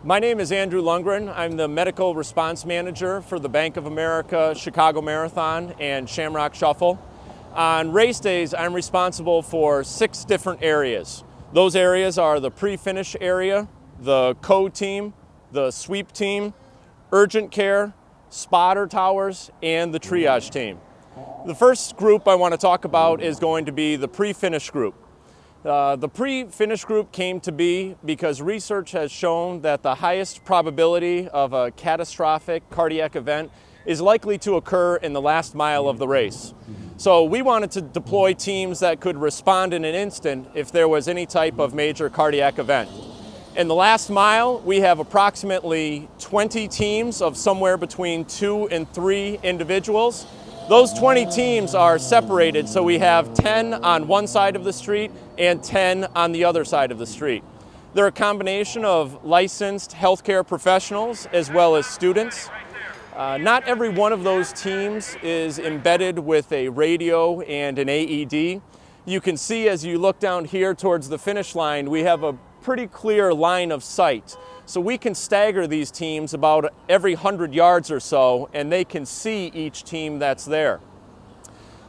My name is Andrew Lundgren. I'm the Medical Response Manager for the Bank of America Chicago Marathon and Shamrock Shuffle. On race days, I'm responsible for 6 different areas. Those areas are the pre-finish area, the code team, the sweep team, urgent care, spotter towers, and the triage team. The first group I want to talk about is going to be the pre-finish group. The pre-finish group came to be because research has shown that the highest probability of a catastrophic cardiac event is likely to occur in the last mile of the race. So we wanted to deploy teams that could respond in an instant if there was any type of major cardiac event. In the last mile, we have approximately 20 teams of somewhere between 2 and 3 individuals. Those 20 teams are separated, so we have 10 on one side of the street and 10 on the other side of the street. They're a combination of licensed healthcare professionals as well as students. Not every one of those teams is embedded with a radio and an AED. You can see as you look down here towards the finish line, we have a pretty clear line of sight. So we can stagger these teams about every 100 yards or so, and they can see each team that's there.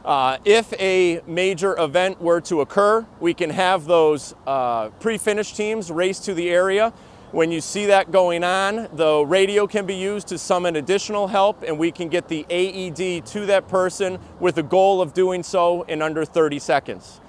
If a major event were to occur, we can have those pre-finish teams race to the area. When you see that going on, the radio can be used to summon additional help, and we can get the AED to that person with the goal of doing so in under 30 seconds.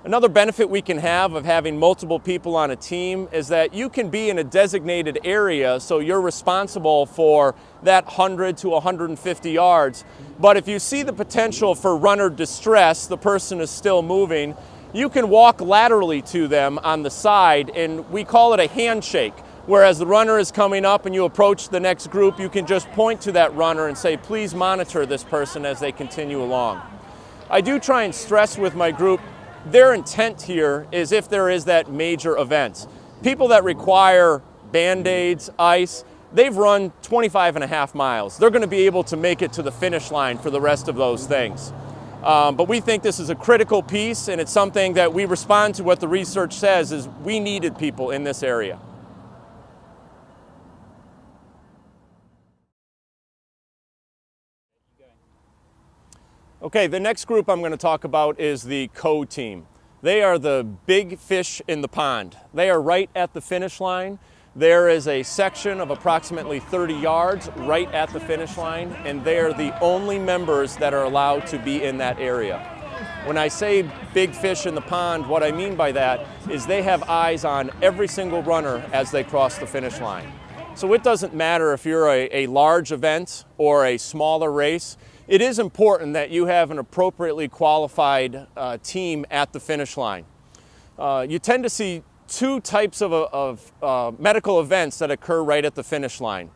Another benefit we can have of having multiple people on a team is that you can be in a designated area, so you're responsible for that 100 to 150 yards. But if you see the potential for runner distress, the person is still moving, you can walk laterally to them on the side, and we call it a handshake. Whereas the runner is coming up and you approach the next group, you can just point to that runner and say, please monitor this person as they continue along. I do try and stress with my group, their intent here is if there is that major event. People that require Band-Aids, ice, they've run 25.5 miles. They're going to be able to make it to the finish line for the rest of those things. But we think this is a critical piece, and it's something that we respond to what the research says is we needed people in this area. Okay, the next group I'm going to talk about is the code team. They are the big fish in the pond. They are right at the finish line. There is a section of approximately 30 yards right at the finish line, and they are the only members that are allowed to be in that area. When I say big fish in the pond, what I mean by that is they have eyes on every single runner as they cross the finish line. So it doesn't matter if you're a large event or a smaller race. It is important that you have an appropriately qualified team at the finish line. You tend to see 2 types of medical events that occur right at the finish line.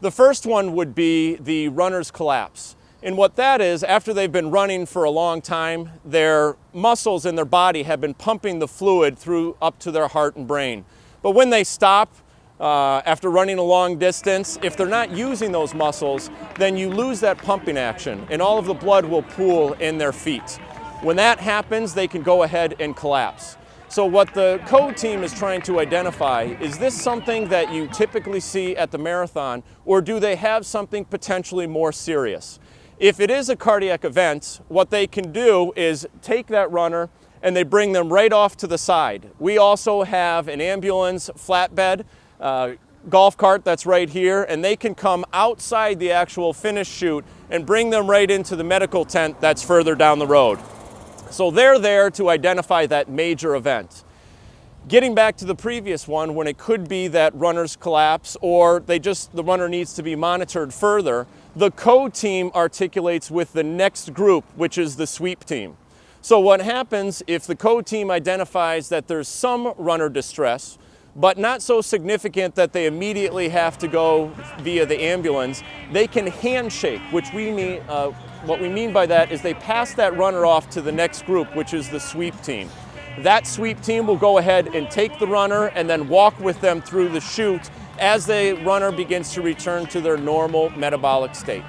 The first one would be the runner's collapse. And what that is, after they've been running for a long time, their muscles in their body have been pumping the fluid through up to their heart and brain. But when they stop, after running a long distance, if they're not using those muscles, then you lose that pumping action and all of the blood will pool in their feet. When that happens, they can go ahead and collapse. So what the code team is trying to identify, is this something that you typically see at the marathon, or do they have something potentially more serious? If it is a cardiac event, what they can do is take that runner and they bring them right off to the side. We also have an ambulance flatbed golf cart that's right here, and they can come outside the actual finish chute and bring them right into the medical tent that's further down the road. So they're there to identify that major event. Getting back to the previous one, when it could be that runners collapse or the runner needs to be monitored further, the code team articulates with the next group, which is the sweep team. So what happens if the code team identifies that there's some runner distress, but not so significant that they immediately have to go via the ambulance, they can handshake, which we mean, what we mean by that is they pass that runner off to the next group, which is the sweep team. That sweep team will go ahead and take the runner and then walk with them through the chute as the runner begins to return to their normal metabolic state.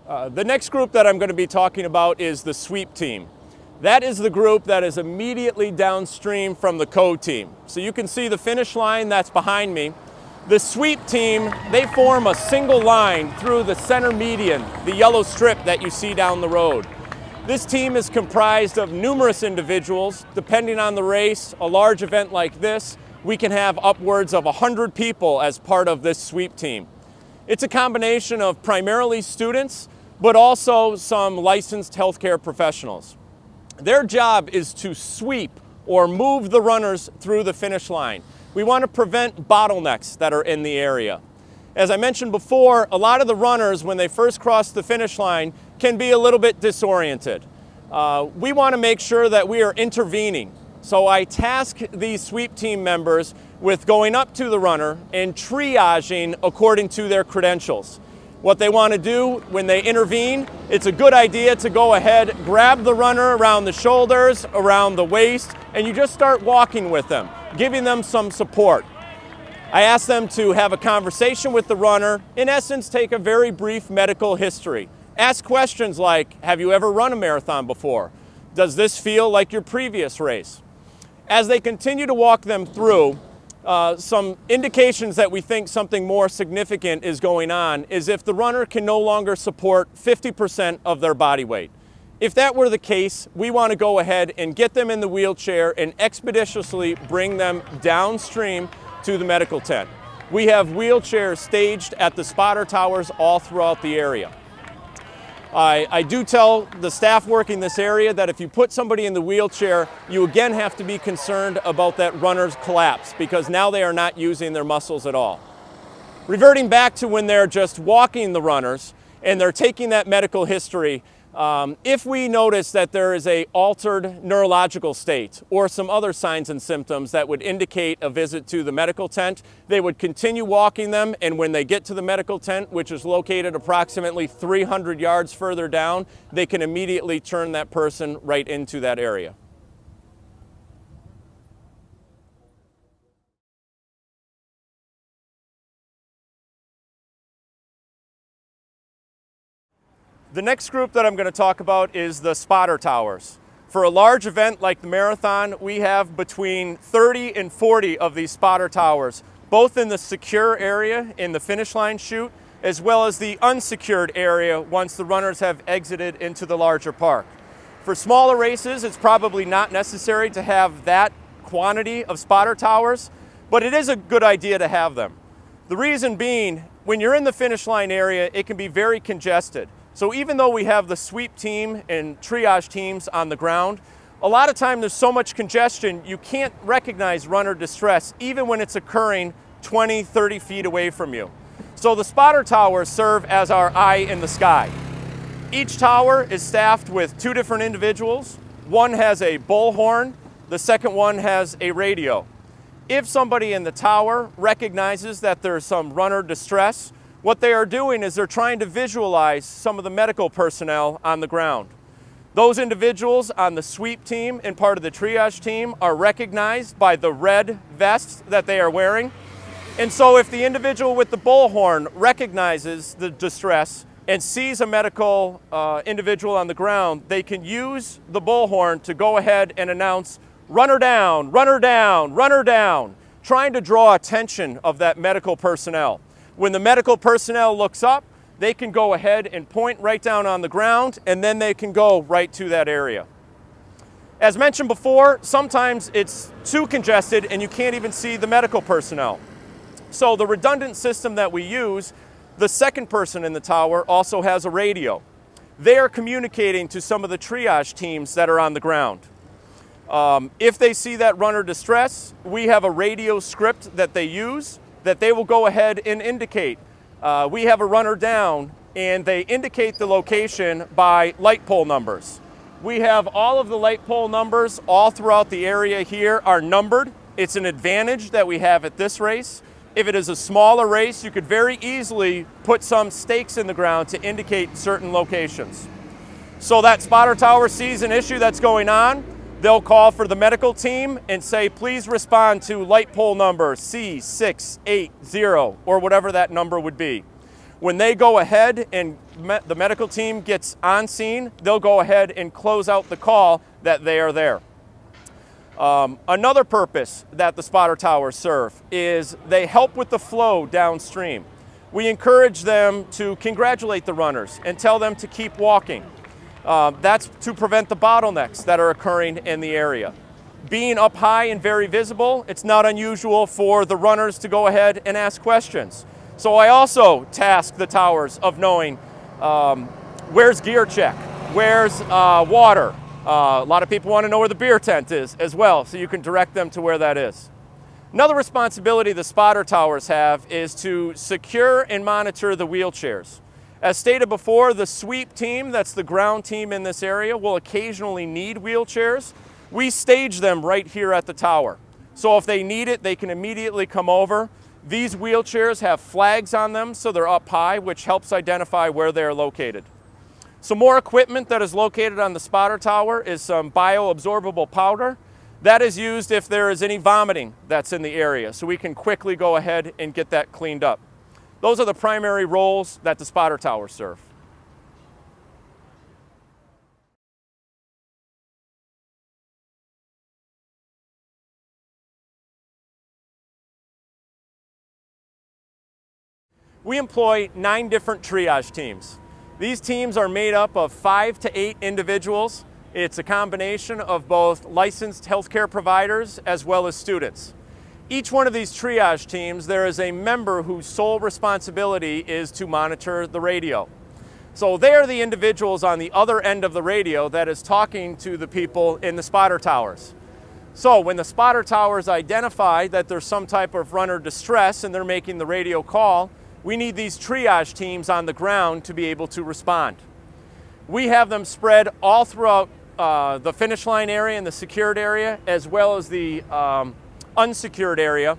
The next group that I'm going to be talking about is the sweep team. That is the group that is immediately downstream from the code team. So you can see the finish line that's behind me. The sweep team, they form a single line through the center median, the yellow strip that you see down the road. This team is comprised of numerous individuals. Depending on the race, a large event like this, we can have upwards of 100 people as part of this sweep team. It's a combination of primarily students, but also some licensed healthcare professionals. Their job is to sweep or move the runners through the finish line. We want to prevent bottlenecks that are in the area. As I mentioned before, a lot of the runners, when they first cross the finish line, can be a little bit disoriented. We want to make sure that we are intervening. So I task these sweep team members with going up to the runner and triaging according to their credentials. What they want to do when they intervene, it's a good idea to go ahead, grab the runner around the shoulders, around the waist, and you just start walking with them, giving them some support. I ask them to have a conversation with the runner, in essence, take a very brief medical history. Ask questions like, have you ever run a marathon before? Does this feel like your previous race? As they continue to walk them through, some indications that we think something more significant is going on is if the runner can no longer support 50% of their body weight. If that were the case, we want to go ahead and get them in the wheelchair and expeditiously bring them downstream to the medical tent. We have wheelchairs staged at the spotter towers all throughout the area. I do tell the staff working this area that if you put somebody in the wheelchair, you again have to be concerned about that runner's collapse because now they are not using their muscles at all. Reverting back to when they're just walking the runners and they're taking that medical history, if we notice that there is an altered neurological state or some other signs and symptoms that would indicate a visit to the medical tent, they would continue walking them, and when they get to the medical tent, which is located approximately 300 yards further down, they can immediately turn that person right into that area. The next group that I'm going to talk about is the spotter towers. For a large event like the marathon, we have between 30 and 40 of these spotter towers, both in the secure area in the finish line chute, as well as the unsecured area once the runners have exited into the larger park. For smaller races, it's probably not necessary to have that quantity of spotter towers, but it is a good idea to have them. The reason being, when you're in the finish line area, it can be very congested. So even though we have the sweep team and triage teams on the ground, a lot of time there's so much congestion you can't recognize runner distress even when it's occurring 20, 30 feet away from you. So the spotter towers serve as our eye in the sky. Each tower is staffed with two different individuals. One has a bullhorn, the second one has a radio. If somebody in the tower recognizes that there's some runner distress, what they are doing is they're trying to visualize some of the medical personnel on the ground. Those individuals on the sweep team and part of the triage team are recognized by the red vests that they are wearing. And so if the individual with the bullhorn recognizes the distress and sees a medical individual on the ground, they can use the bullhorn to go ahead and announce, runner down, runner down, runner down, trying to draw attention of that medical personnel. When the medical personnel looks up, they can go ahead and point right down on the ground, and then they can go right to that area. As mentioned before, sometimes it's too congested and you can't even see the medical personnel. So the redundant system that we use, the second person in the tower also has a radio. They are communicating to some of the triage teams that are on the ground. If they see that runner distress, we have a radio script that they use that they will go ahead and indicate. We have a runner down, and they indicate the location by light pole numbers. We have all of the light pole numbers all throughout the area here are numbered. It's an advantage that we have at this race. If it is a smaller race, you could very easily put some stakes in the ground to indicate certain locations. So that spotter tower sees an issue that's going on, they'll call for the medical team and say, please respond to light pole number C680 or whatever that number would be. When they go ahead and the medical team gets on scene, they'll go ahead and close out the call that they are there. Another purpose that the spotter towers serve is they help with the flow downstream. We encourage them to congratulate the runners and tell them to keep walking. That's to prevent the bottlenecks that are occurring in the area. Being up high and very visible, it's not unusual for the runners to go ahead and ask questions. So I also task the towers of knowing where's gear check, where's water. A lot of people want to know where the beer tent is as well, so you can direct them to where that is. Another responsibility the spotter towers have is to secure and monitor the wheelchairs. As stated before, the sweep team, that's the ground team in this area, will occasionally need wheelchairs. We stage them right here at the tower. So if they need it, they can immediately come over. These wheelchairs have flags on them, so they're up high, which helps identify where they are located. Some more equipment that is located on the spotter tower is some bioabsorbable powder. That is used if there is any vomiting that's in the area, so we can quickly go ahead and get that cleaned up. Those are the primary roles that the spotter towers serve. We employ 9 different triage teams. These teams are made up of 5 to 8 individuals. It's a combination of both licensed healthcare providers as well as students. Each one of these triage teams, there is a member whose sole responsibility is to monitor the radio. So they are the individuals on the other end of the radio that is talking to the people in the spotter towers. So when the spotter towers identify that there's some type of runner distress and they're making the radio call, we need these triage teams on the ground to be able to respond. We have them spread all throughout the finish line area and the secured area, as well as the unsecured area.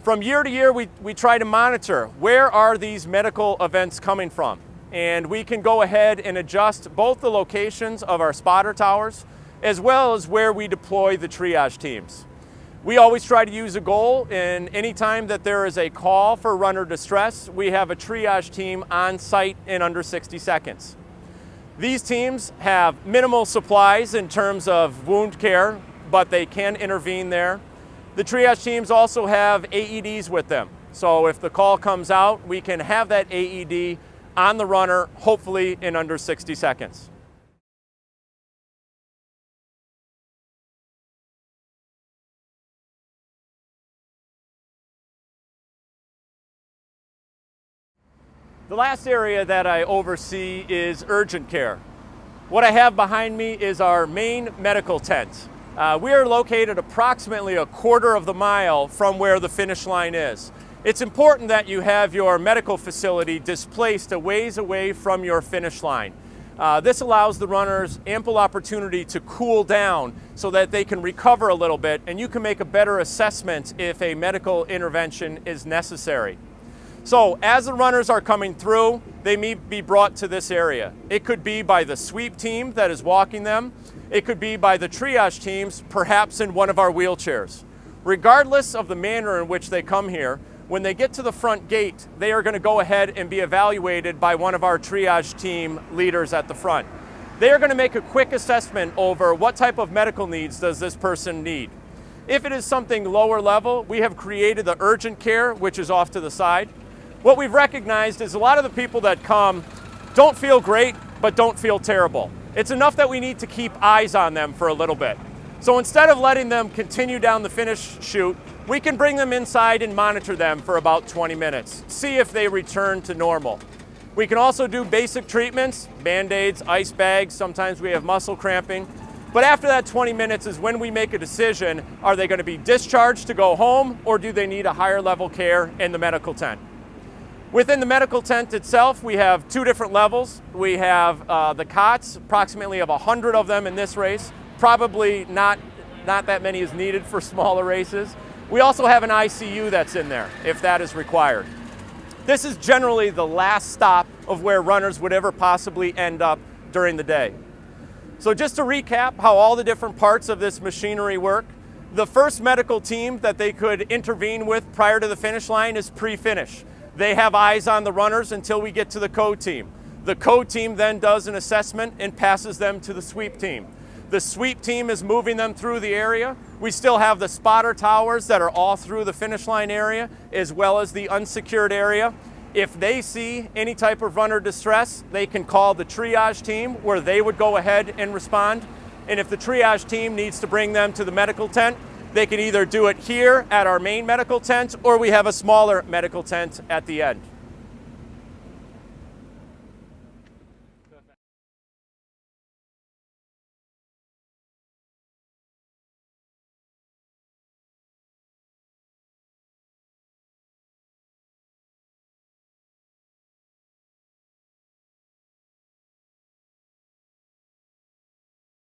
From year to year, we try to monitor where are these medical events coming from. And we can go ahead and adjust both the locations of our spotter towers, as well as where we deploy the triage teams. We always try to use a goal, and anytime that there is a call for runner distress, we have a triage team on site in under 60 seconds. These teams have minimal supplies in terms of wound care, but they can intervene there. The triage teams also have AEDs with them. So if the call comes out, we can have that AED on the runner, hopefully in under 60 seconds. The last area that I oversee is urgent care. What I have behind me is our main medical tent. We are located approximately a quarter of the mile from where the finish line is. It's important that you have your medical facility displaced a ways away from your finish line. This allows the runners ample opportunity to cool down so that they can recover a little bit, and you can make a better assessment if a medical intervention is necessary. So as the runners are coming through, they may be brought to this area. It could be by the sweep team that is walking them. It could be by the triage teams, perhaps in one of our wheelchairs. Regardless of the manner in which they come here, when they get to the front gate, they are going to go ahead and be evaluated by one of our triage team leaders at the front. They are going to make a quick assessment over what type of medical needs does this person need. If it is something lower level, we have created the urgent care, which is off to the side. What we've recognized is a lot of the people that come don't feel great, but don't feel terrible. It's enough that we need to keep eyes on them for a little bit. So instead of letting them continue down the finish chute, we can bring them inside and monitor them for about 20 minutes, see if they return to normal. We can also do basic treatments, Band-Aids, ice bags, sometimes we have muscle cramping. But after that 20 minutes is when we make a decision, are they going to be discharged to go home, or do they need a higher level care in the medical tent? Within the medical tent itself, we have 2 different levels. We have the cots, approximately of 100 of them in this race. Probably not that many is needed for smaller races. We also have an ICU that's in there, if that is required. This is generally the last stop of where runners would ever possibly end up during the day. So just to recap how all the different parts of this machinery work, the first medical team that they could intervene with prior to the finish line is pre-finish. They have eyes on the runners until we get to the code team. The code team then does an assessment and passes them to the sweep team. The sweep team is moving them through the area. We still have the spotter towers that are all through the finish line area, as well as the unsecured area. If they see any type of runner distress, they can call the triage team, where they would go ahead and respond. And if the triage team needs to bring them to the medical tent, they can either do it here at our main medical tent, or we have a smaller medical tent at the end.